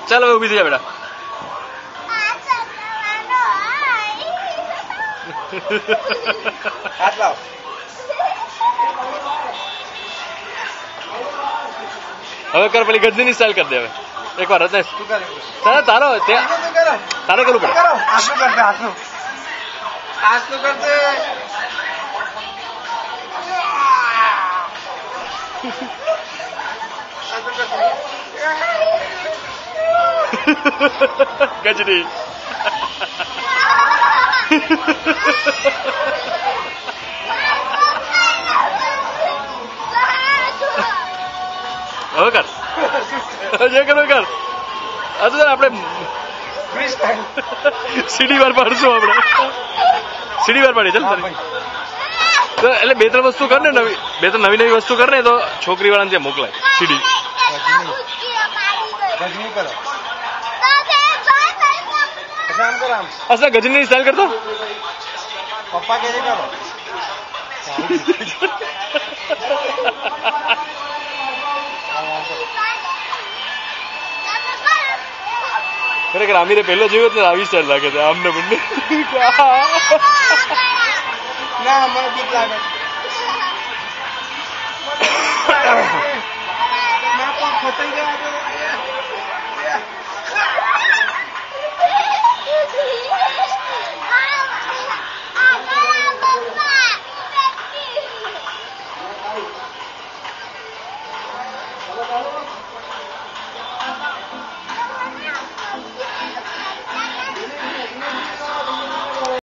ચાલ હવે ઉભી થઈ જા બેટા. હવે કર પેલી ગજની સ્ટાઇલ કરી દે હવે એકવાર. રત્નેશ તારો તારે કરવું પડે. ગજની હવે કર જે કરવું કર. આ તો આપણે સીડી વાર પાડશું. આપણે સીડી વાર પાડી. ચાલ તો એટલે બે ત્રણ વસ્તુ કર ને નવી, બે ત્રણ નવી નવી વસ્તુ કર ને તો છોકરી વાળાને ત્યાં મોકલાય. સીડી અચ્છા ગજની સ્ટાઇલ કરતો પપ્પા કે કરો. ખરેખર આમીરે પહેલો જોયો ને આવી સ્ટાઇલ લાગે છે આમને બંને. ના મને બીક લાગે.